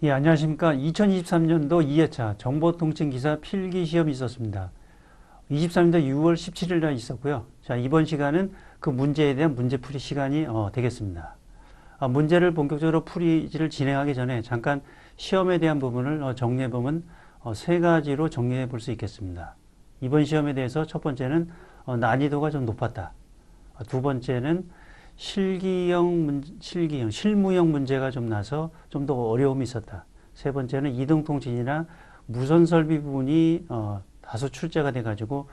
예, 안녕하십니까. 2023년도 2회차 정보통신기사 필기시험이 있었습니다. 23년도 6월 17일 날 있었고요. 자, 이번 시간은 그 문제에 대한 문제풀이 시간이 되겠습니다. 문제를 본격적으로 풀이를 진행하기 전에 잠깐 시험에 대한 부분을 정리해보면 세 가지로 정리해 볼 수 있겠습니다. 이번 시험에 대해서 첫 번째는 난이도가 좀 높았다. 두 번째는 실무형 문제가 좀 나서 좀 더 어려움이 있었다. 세 번째는 이동통신이나 무선설비 부분이 다소 출제가 돼가지고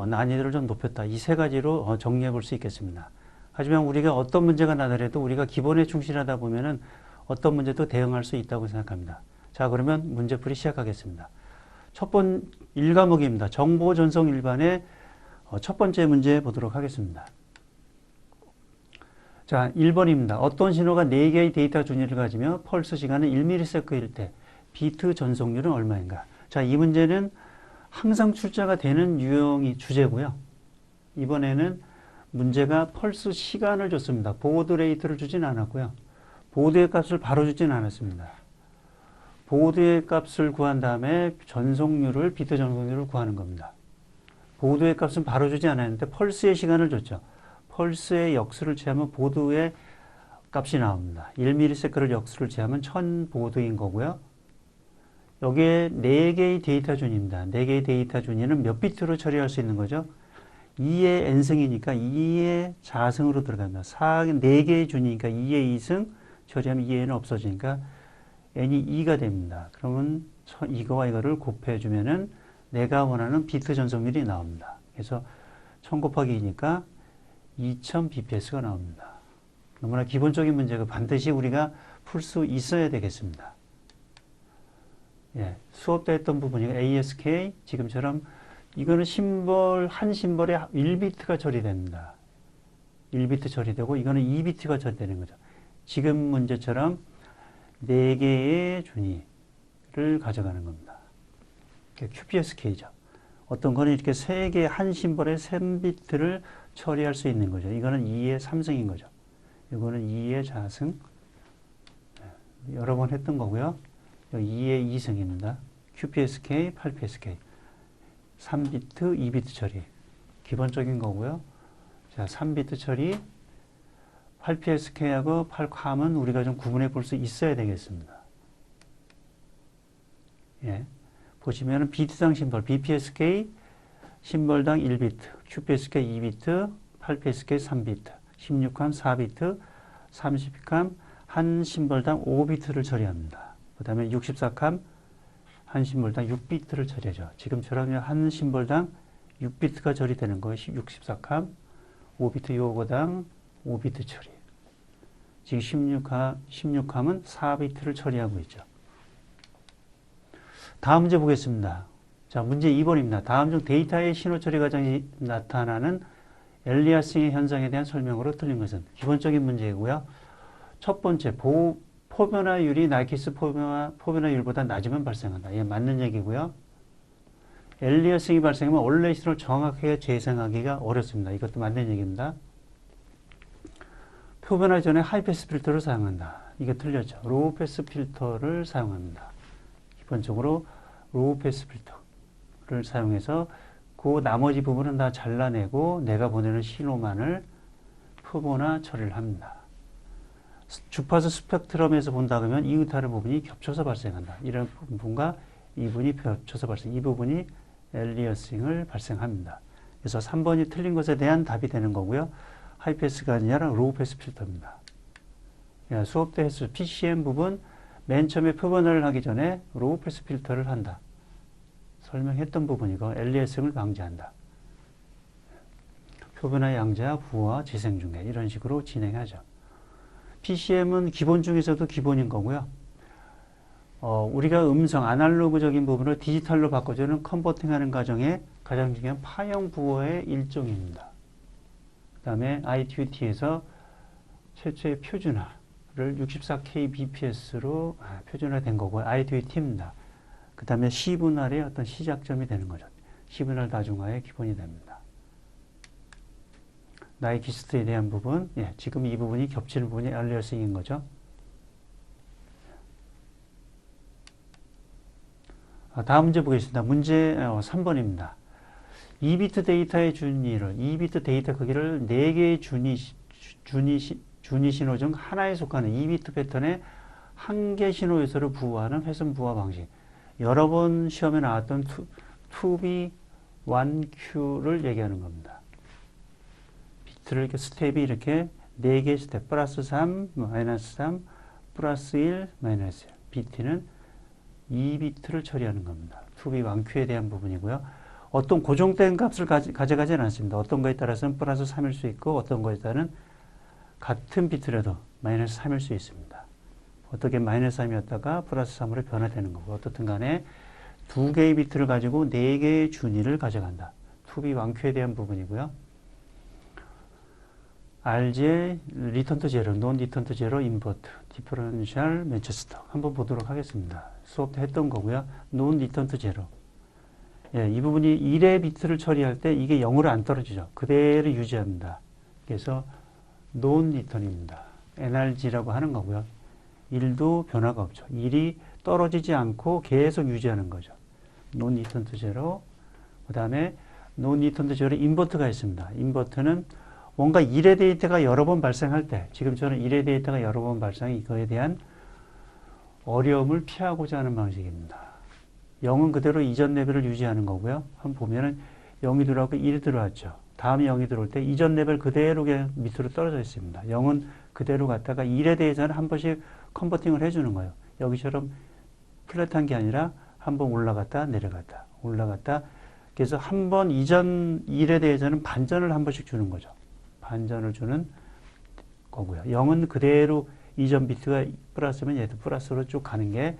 난이도를 좀 높였다. 이 세 가지로 정리해 볼 수 있겠습니다. 하지만 우리가 어떤 문제가 나더라도 우리가 기본에 충실하다 보면은 어떤 문제도 대응할 수 있다고 생각합니다. 자, 그러면 문제풀이 시작하겠습니다. 1과목입니다. 정보전송 일반의 첫 번째 문제 보도록 하겠습니다. 자, 1번입니다. 어떤 신호가 4개의 데이터 준위를 가지며 펄스 시간은 1ms일 때 비트 전송률은 얼마인가? 자, 이 문제는 항상 출제가 되는 유형이 주제고요. 이번에는 문제가 펄스 시간을 줬습니다. 보드 레이트를 주진 않았고요. 보드의 값을 바로 주진 않았습니다. 보드의 값을 구한 다음에 비트 전송률을 구하는 겁니다. 보드의 값은 바로 주지 않았는데 펄스의 시간을 줬죠. 펄스의 역수를 취하면 보드의 값이 나옵니다. 1ms를 역수를 취하면 1000보드인 거고요. 여기에 4개의 데이터 준위입니다. 4개의 데이터 준위는 몇 비트로 처리할 수 있는 거죠? 2의 n승이니까 2의 자승으로 들어간다. 4개의 준위니까 2의 2승 처리하면 2의 n은 없어지니까 n이 2가 됩니다. 그러면 이거와 이거를 곱해주면은 내가 원하는 비트 전송률이 나옵니다. 그래서 1000 곱하기 2니까 2000 bps가 나옵니다. 너무나 기본적인 문제가 반드시 우리가 풀 수 있어야 되겠습니다. 예, 수업 때 했던 부분이 ASK 지금처럼 이거는 한 심벌에 1비트가 처리됩니다. 1비트 처리되고 이거는 2비트가 처리되는 거죠. 지금 문제처럼 4개의 준위를 가져가는 겁니다. QPSK죠. 어떤 거는 이렇게 3개 한 심벌에 3비트를 처리할 수 있는 거죠. 이거는 2의 3승인 거죠. 이거는 2의 자승. 여러 번 했던 거고요. 2의 2승입니다. QPSK, 8PSK. 3비트, 2비트 처리. 기본적인 거고요. 자, 3비트 처리. 8PSK하고 8캄은 우리가 좀 구분해 볼 수 있어야 되겠습니다. 예. 보시면은 비트당 심벌, BPSK 심벌당 1비트, QPSK 2비트, 8PSK 3비트, 16캄 4비트, 30캄 한 심벌당 5비트를 처리합니다. 그 다음에 64캄 한 심벌당 6비트를 처리하죠. 지금처럼 한 심벌당 6비트가 처리되는 것이 64캄, 5비트 요거당 5비트 처리. 지금 16캄은 4비트를 처리하고 있죠. 다음 문제 보겠습니다. 자, 문제 2번입니다. 다음 중 데이터의 신호 처리 과정이 나타나는 엘리아싱의 현상에 대한 설명으로 틀린 것은? 기본적인 문제이고요. 첫 번째, 포변화율이 나이키스 포변화율보다 낮으면 발생한다. 이게 맞는 얘기고요. 엘리아싱이 발생하면 원래 신호를 정확하게 재생하기가 어렵습니다. 이것도 맞는 얘기입니다. 표변화 전에 하이패스 필터를 사용한다. 이게 틀렸죠. 로우 패스 필터를 사용합니다. 기본적으로 로우 패스 필터를 사용해서 그 나머지 부분은 다 잘라내고 내가 보내는 신호만을 표본화 처리를 합니다. 주파수 스펙트럼에서 본다 그러면 이웃다른 부분이 겹쳐서 발생한다. 이런 부분과 이 부분이 겹쳐서 이 부분이 엘리어싱을 발생합니다. 그래서 3번이 틀린 것에 대한 답이 되는 거고요. 하이패스가 아니라 로우 패스 필터입니다. 수업 때 했을 PCM 부분 맨 처음에 표본화를 하기 전에 로우 패스 필터를 한다. 설명했던 부분이고 엘리어싱을 방지한다. 표본화 양자, 부호화, 재생 중계 이런 식으로 진행하죠. PCM은 기본 중에서도 기본인 거고요. 우리가 아날로그적인 부분을 디지털로 바꿔주는 컨버팅하는 과정에 가장 중요한 파형 부호의 일종입니다. 그 다음에 ITUT에서 최초의 표준화를 64kbps로 표준화된 거고 ITUT입니다. 그 다음에 C분할의 어떤 시작점이 되는 거죠. C분할 다중화의 기본이 됩니다. 나이키스트에 대한 부분, 지금 이 부분이 겹치는 부분이 엘리어싱인 거죠. 다음 문제 보겠습니다. 문제 3번입니다. 2비트 데이터의 준위를, 2비트 데이터 크기를 4개의 준위 신호 중 하나에 속하는 2비트 패턴의 한 개 신호 요소를 부호하는 훼손 부호 방식. 여러 번 시험에 나왔던 2B 1Q를 얘기하는 겁니다. 비트를 이렇게 스텝이 이렇게 4개의 스텝, 플러스 3, 마이너스 3, 플러스 1, 마이너스 1. BT는 2비트를 처리하는 겁니다. 2B 1Q에 대한 부분이고요. 어떤 고정된 값을 가져가지는 않습니다. 어떤 거에 따라서는 플러스 3일 수 있고 어떤 거에 따라서는 같은 비트라도 마이너스 3일 수 있습니다. 어떻게 마이너스 3이었다가 플러스 3으로 변화되는 거고 어떻든 간에 2개의 비트를 가지고 4개의 준위를 가져간다. 2B 1Q에 대한 부분이고요. RG의 리턴 투 제로, 논 리턴 투 제로 인버트, 디퍼런셜 맨체스터 한번 보도록 하겠습니다. 수업 때 했던 거고요. 논 리턴 투 제로. 예, 이 부분이 1의 비트를 처리할 때 이게 0으로 안 떨어지죠. 그대로 유지합니다. 그래서 논 리턴입니다. NRG라고 하는 거고요. 1도 변화가 없죠. 1이 떨어지지 않고 계속 유지하는 거죠. 논 리턴 투 제로. 그 다음에 논 리턴 투 제로 인버트가 있습니다. 인버트는 뭔가 1의 데이터가 여러 번 발생할 때, 지금처럼 1의 데이터가 여러 번 발생해 이거에 대한 어려움을 피하고자 하는 방식입니다. 0은 그대로 이전 레벨을 유지하는 거고요. 한번 보면은 0이 들어왔고 1이 들어왔죠. 다음에 0이 들어올 때 이전 레벨 그대로 그냥 밑으로 떨어져 있습니다. 0은 그대로 갔다가 1에 대해서는 한 번씩 컨버팅을 해주는 거예요. 여기처럼 플랫한 게 아니라 한번 올라갔다 내려갔다 올라갔다. 그래서 한 번 이전 1에 대해서는 반전을 한 번씩 주는 거죠. 반전을 주는 거고요. 0은 그대로 이전 비트가 플러스면 얘도 플러스로 쭉 가는 게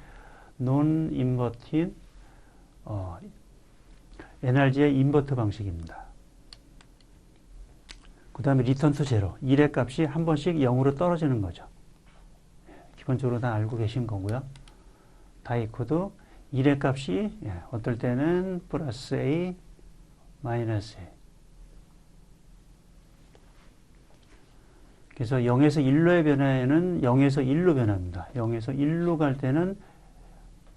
논 인버팅 NRG의 인버터 방식입니다. 그 다음에 리턴 투 제로. 1의 값이 한 번씩 0으로 떨어지는 거죠. 기본적으로 다 알고 계신 거고요. 다이코드 1의 값이 어떨 때는 플러스 A, 마이너스 A. 그래서 0에서 1로의 변화에는 0에서 1로 변합니다. 0에서 1로 갈 때는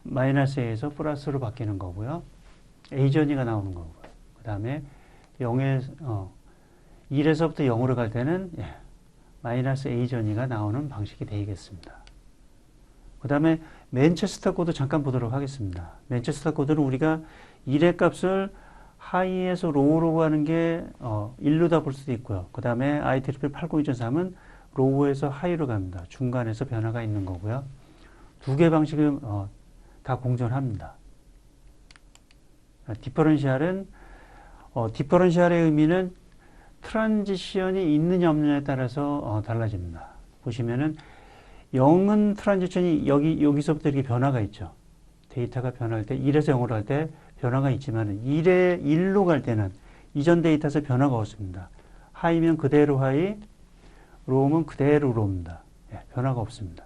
마이너스 A에서 플러스로 바뀌는 거고요. A 전위가 나오는 거고요. 그 다음에 1에서부터 0으로 갈 때는 마이너스 A 전위가 나오는 방식이 되겠습니다. 그 다음에 맨체스터 코드 잠깐 보도록 하겠습니다. 맨체스터 코드는 우리가 1의 값을 하이에서 로우로 가는 게 1로다 볼 수도 있고요. 그 다음에 IEEE 802.3은 로우에서 하이로 갑니다. 중간에서 변화가 있는 거고요. 두 개 방식은 다 공존합니다. 디퍼런셜은 디퍼런셜의 의미는 트랜지션이 있느냐 없느냐에 따라서 달라집니다. 보시면은 0은 트랜지션이 여기서부터 이렇게 변화가 있죠. 데이터가 변할 때 1에서 0으로 갈 때 변화가 있지만 1로 갈 때는 이전 데이터에서 변화가 없습니다. 하이면 그대로 하이, 로우면 그대로 로우입니다. 변화가 없습니다.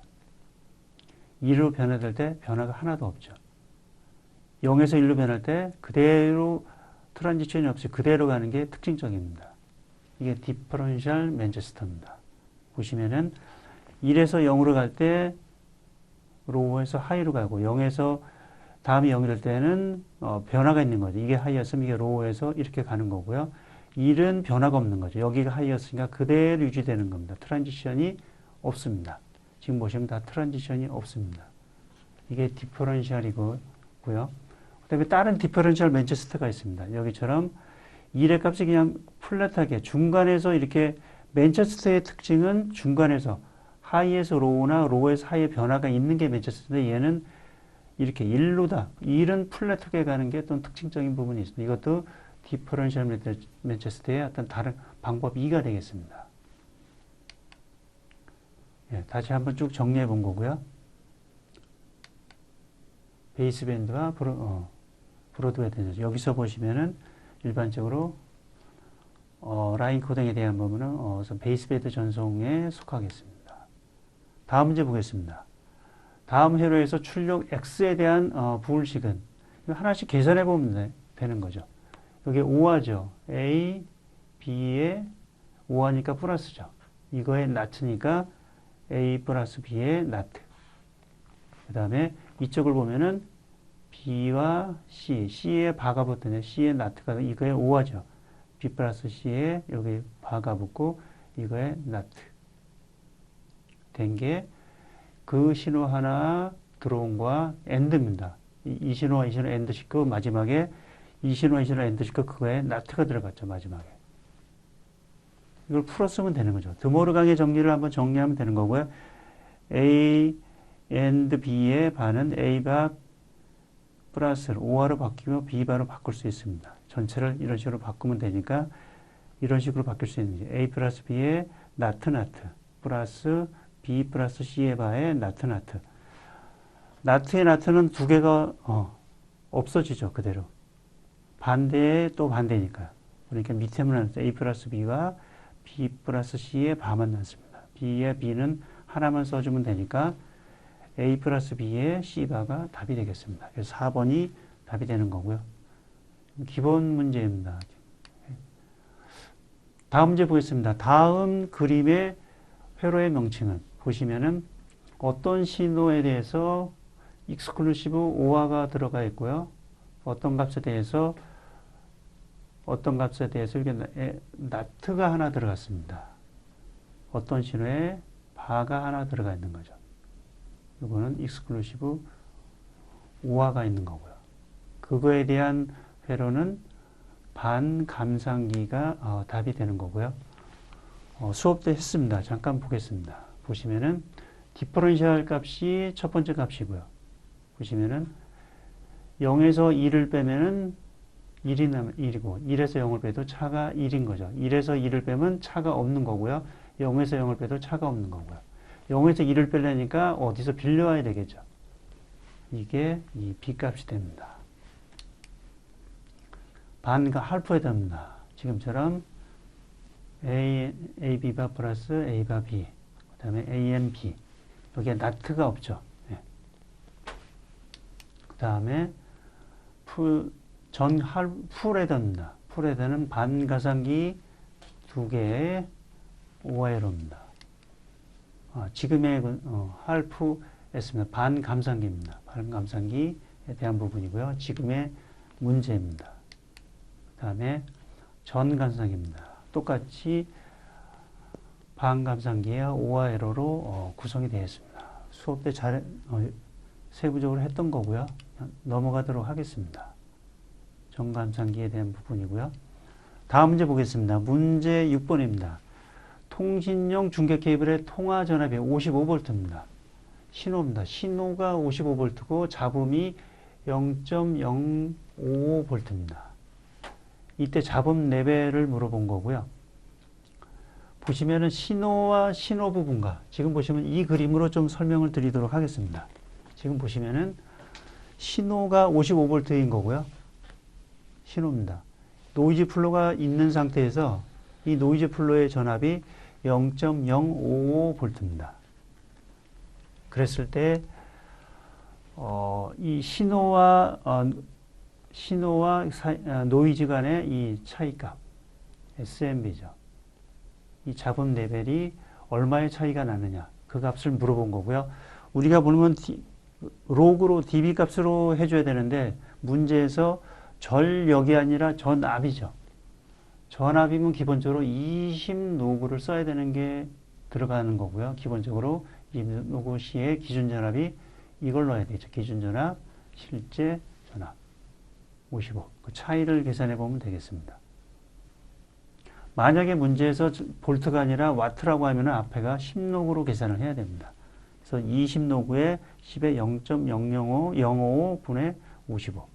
2로 변화될 때 변화가 하나도 없죠. 0에서 1로 변할 때 그대로 트랜지션이 없이 그대로 가는 게 특징적입니다. 이게 디퍼런셜 맨체스터입니다. 보시면은 1에서 0으로 갈 때 로우에서 하이로 가고 0에서 다음이 0이 될 때는 변화가 있는 거죠. 이게 하이였으면 이게 로우에서 이렇게 가는 거고요. 1은 변화가 없는 거죠. 여기가 하이였으니까 그대로 유지되는 겁니다. 트랜지션이 없습니다. 지금 보시면 다 트랜지션이 없습니다. 이게 디퍼런셜이고요. 그 다음에 다른 디퍼런셜 맨체스터가 있습니다. 여기처럼 1의 값이 그냥 플랫하게 중간에서 이렇게 맨체스터의 특징은 중간에서 하이에서 로우나 로우에서 하이의 변화가 있는 게 맨체스터인데 얘는 이렇게 1로다. 1은 플랫하게 가는 게 또 특징적인 부분이 있습니다. 이것도 디퍼런셜 맨체스터의 어떤 다른 방법 2가 되겠습니다. 다시 한번 쭉 정리해 본 거고요. 베이스밴드와 브로드밴드. 여기서 보시면은 일반적으로 라인 코딩에 대한 부분은 베이스밴드 전송에 속하겠습니다. 다음 문제 보겠습니다. 다음 회로에서 출력 X에 대한 부울식은 하나씩 계산해 보면 되는 거죠. 여기 5화죠. A, B에 5화니까 플러스죠. 이거에 나트니까 A 플러스 B에 나트. 그 다음에 이쪽을 보면은 B와 C, C에 바가 붙더니 C에 나트가 이거에 오화죠. B 플러스 C에 여기 바가 붙고 이거에 나트 된 게 그 신호 하나 들어온 거와 엔드입니다. 이 신호와 이 신호 엔드 시크 마지막에 이 신호와 이 신호 엔드 시크 그거에 나트가 들어갔죠. 마지막에. 이걸 풀었으면 되는 거죠. 드모르강의 정리를 한번 정리하면 되는 거고요. A and B의 바는 A바 플러스를 O화로 바뀌며 B바로 바꿀 수 있습니다. 전체를 이런 식으로 바꾸면 되니까 이런 식으로 바뀔 수 있는 거죠. A 플러스 B의 나트 플러스 B 플러스 C의 바의 나트 나트의 나트는 두 개가 없어지죠. 그대로. 반대에 또 반대니까요. 그러니까 밑에만 A 플러스 B와 B 플러스 C의 바만 남습니다. B의 B는 하나만 써주면 되니까 A 플러스 B의 C바가 답이 되겠습니다. 그래서 4번이 답이 되는 거고요. 기본 문제입니다. 다음 문제 보겠습니다. 다음 그림의 회로의 명칭은 보시면은 어떤 신호에 대해서 익스클루시브 오화가 들어가 있고요. 어떤 값에 대해서 이게 나트가 하나 들어갔습니다. 어떤 신호에 바가 하나 들어가 있는 거죠. 이거는 익스클루시브 오화가 있는 거고요. 그거에 대한 회로는 반감상기가 답이 되는 거고요. 수업 때 했습니다. 잠깐 보겠습니다. 보시면은 디퍼런셜 값이 첫 번째 값이고요. 보시면은 0에서 2를 빼면은 1이 나면 1이고 1에서 0을 빼도 차가 1인 거죠. 1에서 2를 빼면 차가 없는 거고요. 0에서 0을 빼도 차가 없는 거고요. 0에서 2를 빼려니까 어디서 빌려와야 되겠죠. 이게 이 B값이 됩니다. 반과 할프에 됩니다. 지금처럼 A, B바 플러스 A바 B, 그 다음에 A, N, B. 여기에 나트가 없죠. 네. 그 다음에 풀에 됩니다. 풀에 되는 반가상기 두 개의 오해로입니다. 지금의 할프 S입니다. 반감상기입니다. 반감상기에 대한 부분이고요. 지금의 문제입니다. 그 다음에 전감상기입니다. 똑같이 반감상기와 오화 에러로 구성이 되어 있습니다. 수업 때 세부적으로 했던 거고요. 넘어가도록 하겠습니다. 전감상기에 대한 부분이고요. 다음 문제 보겠습니다. 문제 6번입니다. 통신용 중계 케이블의 통화 전압이 55V입니다. 신호입니다. 신호가 55V고 잡음이 0.055V입니다. 이때 잡음 레벨을 물어본 거고요. 보시면은 신호와 신호 부분과 지금 보시면 이 그림으로 좀 설명을 드리도록 하겠습니다. 지금 보시면은 신호가 55V인 거고요. 신호입니다. 노이즈 플로가 있는 상태에서 이 노이즈 플로의 전압이 0.055V입니다. 그랬을 때 이 신호와 노이즈 간의 이 차이값 SMB죠. 이 잡음 레벨이 얼마의 차이가 나느냐 그 값을 물어본 거고요. 우리가 보면 로그로 dB 값으로 해줘야 되는데 문제에서 전력이 아니라 전압이죠. 전압이면 기본적으로 20노그를 써야 되는 게 들어가는 거고요. 기본적으로 20노그 시의 기준 전압이 이걸 넣어야 되죠. 기준 전압, 실제 전압 55. 그 차이를 계산해 보면 되겠습니다. 만약에 문제에서 볼트가 아니라 와트라고 하면 앞에가 10노그로 계산을 해야 됩니다. 그래서 20노그에 10의 0.005 분의 55.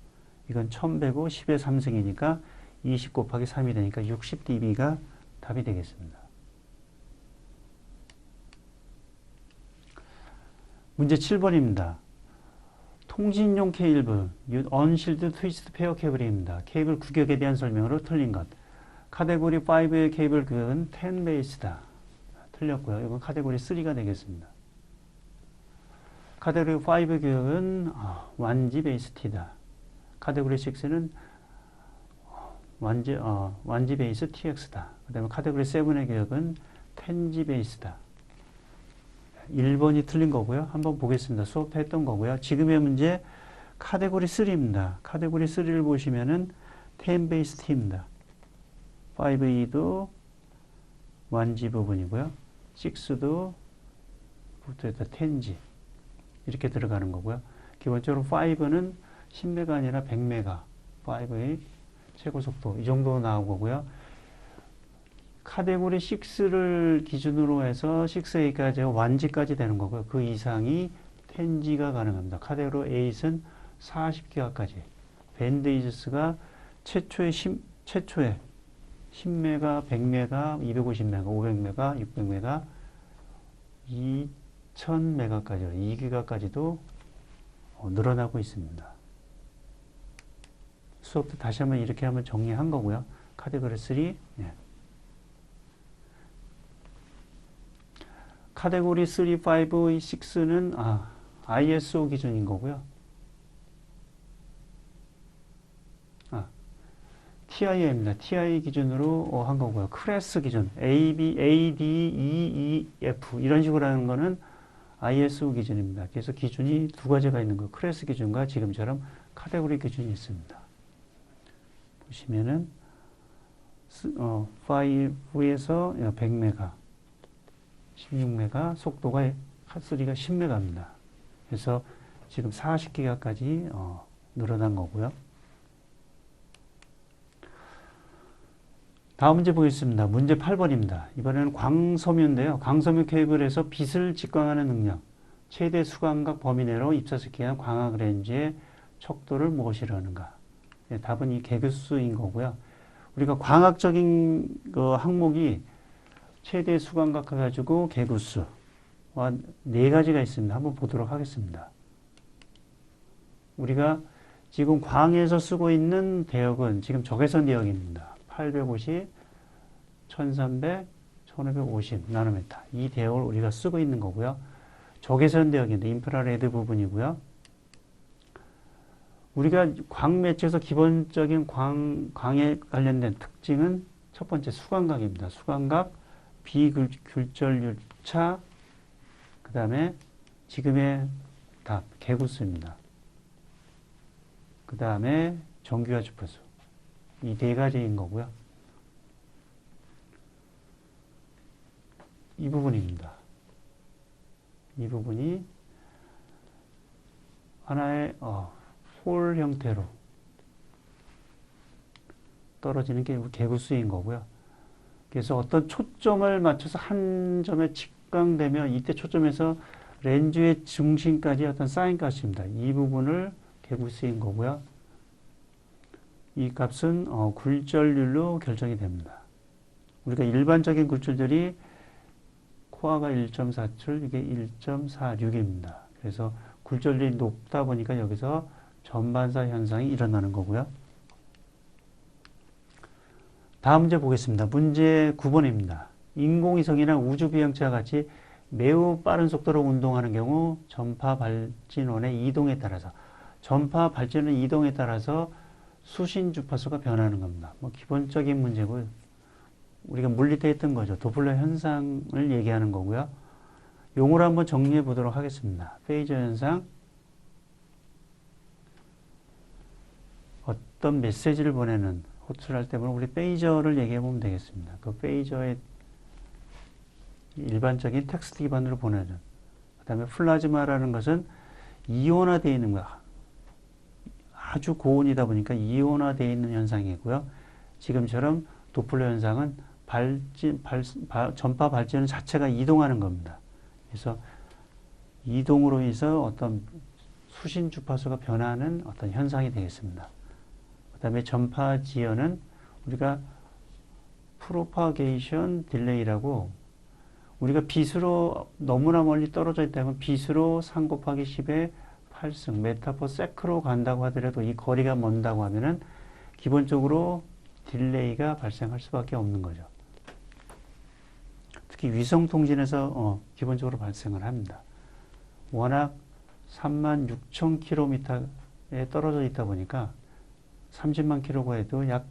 이건 1100고 10의 3승이니까 20 곱하기 3이 되니까 60dB가 답이 되겠습니다. 문제 7번입니다. 통신용 케이블, 언실드 트위스트 페어 케이블입니다. 케이블 규격에 대한 설명으로 틀린 것. 카테고리 5의 케이블 규격은 10 베이스다. 틀렸고요. 이건 카테고리 3가 되겠습니다. 카테고리 5의 규격은 1G 베이스 T다. 카테고리 6는 1G 베이스 TX다. 그 다음에 카테고리 7의 규격은 10G 베이스다. 1번이 틀린 거고요. 한번 보겠습니다. 수업 때 했던 거고요. 지금의 문제 카테고리 3입니다. 카테고리 3를 보시면은 10 베이스 T입니다. 5E도 1G 부분이고요. 6도 부터에다 10G 이렇게 들어가는 거고요. 기본적으로 5는 10메가 아니라 100메가 5의 최고 속도 이 정도 나온 거고요. 카테고리 6를 기준으로 해서 6A까지 1G까지 되는 거고요. 그 이상이 10G가 가능합니다. 카테고리 8은 40기가까지. 밴드 이지스가 최초의 10메가, 100메가, 250메가, 500메가, 600메가, 2000메가까지, 2기가까지도 늘어나고 있습니다. 수업도 다시 한번 이렇게 한번 정리한 거고요. 카테고리 3. 예. 카테고리 3, 5, 6는 ISO 기준인 거고요. TIA입니다. TI 기준으로 한 거고요. 클래스 기준 A, B, A, D, E, E, F 이런 식으로 하는 거는 ISO 기준입니다. 그래서 기준이 두 가지가 있는 거예요. 클래스 기준과 지금처럼 카테고리 기준이 있습니다. 보시면은 5에서 100메가, 16메가, 속도가 3가 10메가입니다. 그래서 지금 40기가까지 늘어난 거고요. 다음 문제 보겠습니다. 문제 8번입니다. 이번에는 광섬유인데요. 광섬유 케이블에서 빛을 직광하는 능력, 최대 수광각 범위 내로 입사시키는 광학 렌즈의 척도를 무엇이라는가? 네, 답은 이 개교수인 거고요. 우리가 광학적인 항목이 최대 수광각 가지고 개구수와 네 가지가 있습니다. 한번 보도록 하겠습니다. 우리가 지금 광에서 쓰고 있는 대역은 지금 적외선 대역입니다. 850, 1300, 1550 나노미터. 이 대역을 우리가 쓰고 있는 거고요. 적외선 대역인데 인프라레드 부분이고요. 우리가 광 매체에서 기본적인 광에 관련된 특징은 첫 번째 수광각입니다. 수광각, 비굴절률차, 그 다음에 지금의 답, 개구수입니다. 그 다음에 정규화 주파수. 이 네 가지인 거고요. 이 부분입니다. 이 부분이 하나의 홀 형태로 떨어지는 게 개구수인 거고요. 그래서 어떤 초점을 맞춰서 한 점에 직광되면 이때 초점에서 렌즈의 중심까지 어떤 사인 값입니다. 이 부분을 개구수인 거고요. 이 값은 굴절률로 결정이 됩니다. 우리가 일반적인 굴절률이 코아가 1.47, 이게 1.46입니다. 그래서 굴절률이 높다 보니까 여기서 전반사 현상이 일어나는 거고요. 다음 문제 보겠습니다. 문제 9번입니다. 인공위성이나 우주비행체와 같이 매우 빠른 속도로 운동하는 경우 전파 발진원의 이동에 따라서 수신 주파수가 변하는 겁니다. 기본적인 문제고 우리가 물리 때 했던 거죠. 도플러 현상을 얘기하는 거고요. 용어를 한번 정리해 보도록 하겠습니다. 페이저 현상, 어떤 메시지를 보내는 호출할 때 우리 페이저를 얘기해 보면 되겠습니다. 그 페이저의 일반적인 텍스트 기반으로 보내는. 그 다음에 플라즈마라는 것은 이온화되어 있는 거야. 아주 고온이다 보니까 이온화되어 있는 현상이고요. 지금처럼 도플러 현상은 전파 발전 자체가 이동하는 겁니다. 그래서 이동으로 인해서 어떤 수신 주파수가 변하는 어떤 현상이 되겠습니다. 그 다음에 전파 지연은 우리가 프로파게이션 딜레이라고 우리가 빛으로 너무나 멀리 떨어져 있다면 빛으로 3 곱하기 10의 8승 메타 퍼 세크로 간다고 하더라도 이 거리가 먼다고 하면은 기본적으로 딜레이가 발생할 수밖에 없는 거죠. 특히 위성 통신에서 기본적으로 발생을 합니다. 워낙 36,000km에 떨어져 있다 보니까 30만 km고 해도 약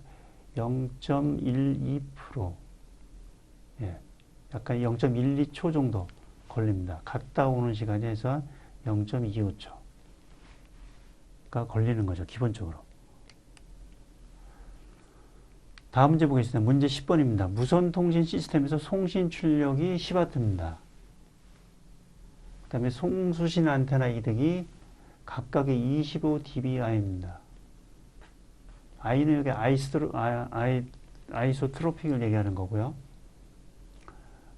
0.12%, 약간 0.12초 정도 걸립니다. 갔다 오는 시간에서 0.25초. 걸리는 거죠. 기본적으로. 다음 문제 보겠습니다. 문제 10번입니다. 무선통신 시스템에서 송신 출력이 10W입니다. 그 다음에 송수신 안테나 이득이 각각의 25dBI입니다. I는 여기 아이소트로픽을 얘기하는 거고요.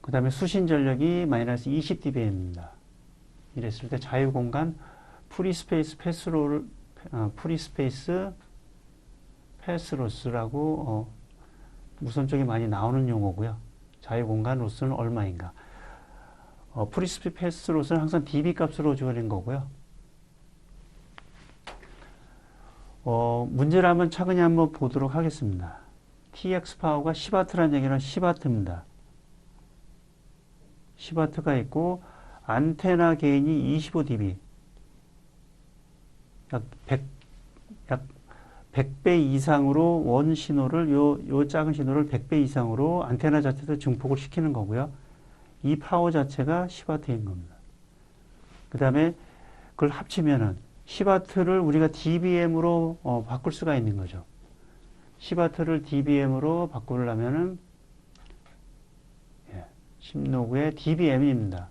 그 다음에 수신 전력이 마이너스 20dB입니다. 이랬을 때 자유공간 프리스페이스 패스로스라고 무선 쪽에 많이 나오는 용어고요. 자유공간 로스는 얼마인가? 프리스페이스 패스로스는 항상 dB 값으로 주어진 거고요. 문제를 한번 차근히 한번 보도록 하겠습니다. TX 파워가 10W라는 얘기는 10W입니다. 10W가 있고 안테나 게인이 25dB, 약 100배 이상으로 원 신호를 요 작은 신호를 100배 이상으로 안테나 자체도 증폭을 시키는 거고요. 이 파워 자체가 10W인 겁니다. 그 다음에 그걸 합치면은 10W를 우리가 dBm으로 바꿀 수가 있는 거죠. 10W를 dBm으로 바꾸려면은 10로그의 dBm입니다.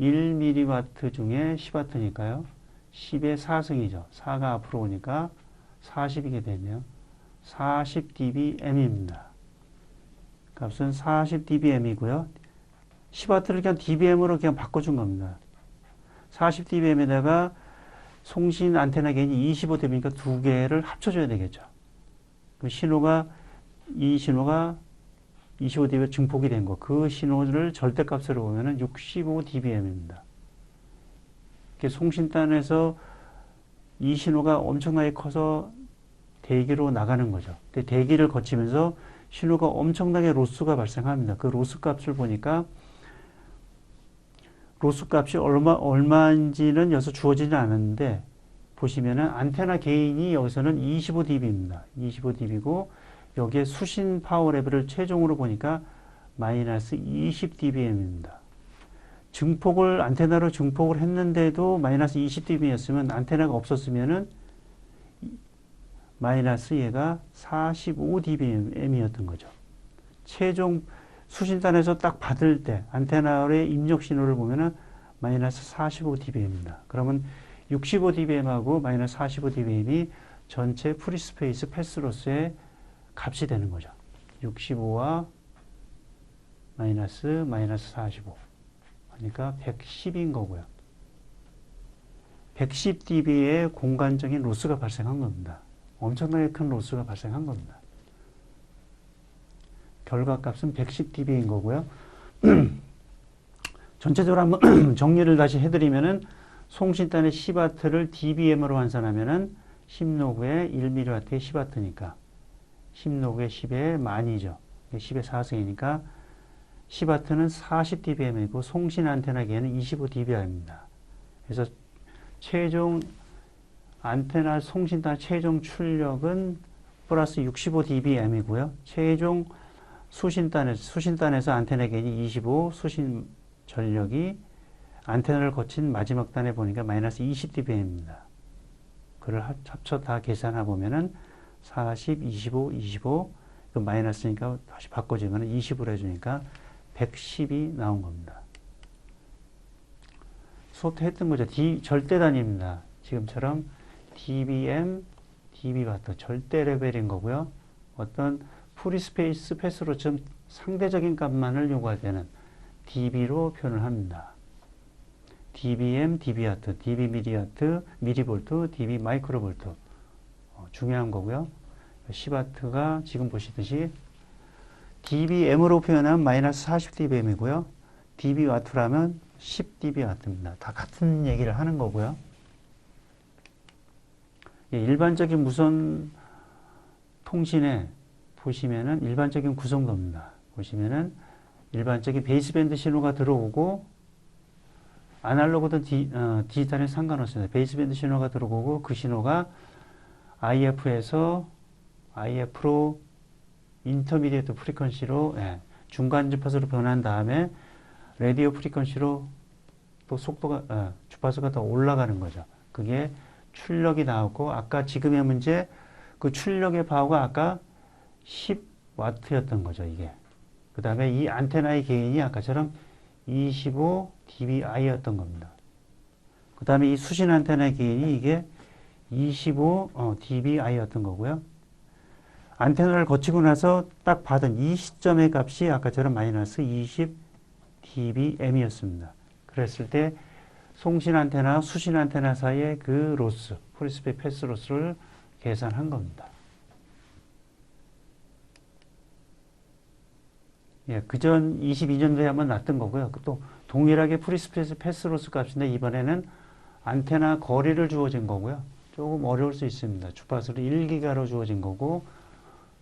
1mW 중에 10W니까요. 10의 4승이죠. 4가 앞으로 오니까 40이게 되네요. 40dBm입니다. 값은 40dBm이고요. 10W를 그냥 dBm으로 그냥 바꿔준 겁니다. 40dBm에다가 송신 안테나 게인이 25dB니까 두 개를 합쳐줘야 되겠죠. 그 신호가, 이 신호가 25dB 증폭이 된 거, 그 신호를 절대값으로 보면은 65dBm입니다. 송신단에서 이 신호가 엄청나게 커서 대기로 나가는 거죠. 근데 대기를 거치면서 신호가 엄청나게 로스가 발생합니다. 그 로스 값을 보니까 로스 값이 얼마인지는 여기서 주어지지 않았는데 보시면은 안테나 게인이 여기서는 25dB입니다. 25dB고 여기에 수신 파워 레벨을 최종으로 보니까 마이너스 20dBm입니다. 안테나로 증폭을 했는데도 마이너스 20dB였으면 안테나가 없었으면은 마이너스 얘가 45dBm이었던 거죠. 최종 수신단에서 딱 받을 때 안테나의 입력 신호를 보면은 마이너스 45dBm입니다. 그러면 65dBm하고 마이너스 45dBm이 전체 프리스페이스 패스로스의 값이 되는 거죠. 65와 마이너스 45. 그러니까 110인 거고요. 110dB의 공간적인 로스가 발생한 겁니다. 엄청나게 큰 로스가 발생한 겁니다. 결과값은 110dB인 거고요. 전체적으로 한번 정리를 다시 해드리면은 송신단의 10W를 dBm으로 환산하면은 10로그에 1mW의 10W니까 10로그에 10의 만이죠. 10의 4승이니까 10W는 40dBm이고 송신 안테나 게인은 25dB입니다. 그래서 최종 안테나 송신단 최종 출력은 플러스 65dBm이고요. 최종 수신단에서 안테나 게인이 25, 수신 전력이 안테나를 거친 마지막 단에 보니까 마이너스 20dBm입니다. 그걸 합쳐 다 계산해 보면은 40, 25, 25, 그 마이너스니까 다시 바꿔주면 20으로 해주니까 110이 나온 겁니다. 수업 때 했던 거죠. 절대 단위입니다. 지금처럼 dBm, dBW 절대 레벨인 거고요. 어떤 프리스페이스 패스로 좀 상대적인 값만을 요구할 때는 dB로 표현을 합니다. dBm, dBW, dB 미리볼트, dB 마이크로볼트 중요한 거고요. 10W가 지금 보시듯이 dBm으로 표현하면 마이너스 40dBm이고요. dBW라면 10dBW입니다. 다 같은 얘기를 하는 거고요. 일반적인 무선 통신에 보시면은 일반적인 구성도입니다. 보시면은 일반적인 베이스밴드 신호가 들어오고 아날로그든 디지털에 상관없습니다. 베이스밴드 신호가 들어오고 그 신호가 IF에서 IF로 인터미디에이트 프리퀀시로 중간 주파수로 변한 다음에 라디오 프리퀀시로 또 속도가 주파수가 더 올라가는 거죠. 그게 출력이 나왔고 아까 지금의 문제 그 출력의 파워가 아까 10W였던 거죠, 이게. 그 다음에 이 안테나의 게인이 아까처럼 25 dBi였던 겁니다. 그 다음에 이 수신 안테나의 게인이 이게 25 dBi였던 거고요. 안테나를 거치고 나서 딱 받은 이 시점의 값이 아까처럼 마이너스 20 dBm이었습니다. 그랬을 때 송신 안테나, 수신 안테나 사이의 그 로스, 프리스펙 패스 로스를 계산한 겁니다. 예, 그전 22년도에 한번 났던 거고요. 또 동일하게 프리스펙 패스 로스 값인데 이번에는 안테나 거리를 주어진 거고요. 조금 어려울 수 있습니다. 주파수를 1기가로 주어진 거고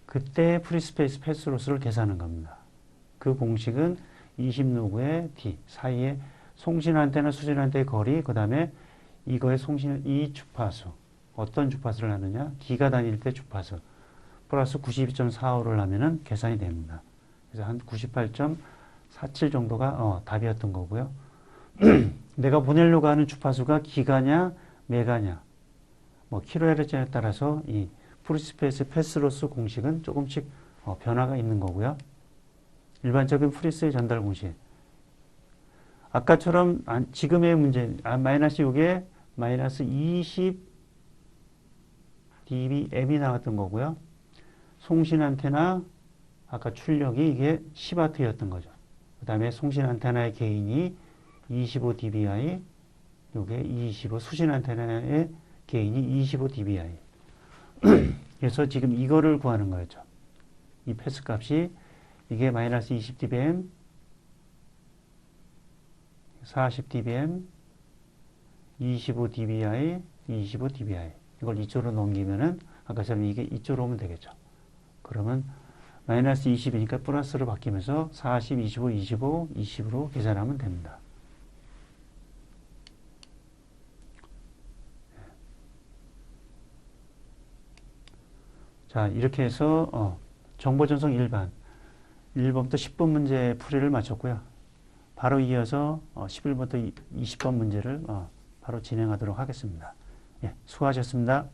그때 프리스페이스 패스 로스를 계산한 겁니다. 그 공식은 20로그의 D 사이에 송신 안테나, 수신 안테나의 거리, 그 다음에 이거의 송신, 이 주파수. 어떤 주파수를 하느냐? 기가 다닐 때 주파수. 플러스 92.45를 하면은 계산이 됩니다. 그래서 한 98.47 정도가 답이었던 거고요. 내가 보내려고 하는 주파수가 기가냐, 메가냐, 뭐 킬로헤르츠에 따라서 이 프리스페이스 패스로스 공식은 조금씩 변화가 있는 거고요. 일반적인 프리스의 전달 공식. 아까처럼 지금의 문제 마이너스 요게 마이너스 20 dBm이 나왔던 거고요. 송신 안테나 아까 출력이 이게 10W였던 거죠. 그 다음에 송신 안테나의 게인이 25 dBi, 요게 25 수신 안테나의 게인이 25 dBi. 그래서 지금 이거를 구하는 거였죠. 이 패스 값이 이게 마이너스 20 dBm, 40 dBm, 25 dBi, 25 dBi. 이걸 이쪽으로 넘기면은 아까처럼 이게 이쪽으로 오면 되겠죠. 그러면 마이너스 20이니까 플러스로 바뀌면서 40, 25, 25, 20으로 계산하면 됩니다. 자, 이렇게 해서 정보 전송 1번부터 10번 문제 풀이를 마쳤고요. 바로 이어서 11번부터 20번 문제를 바로 진행하도록 하겠습니다. 예, 수고하셨습니다.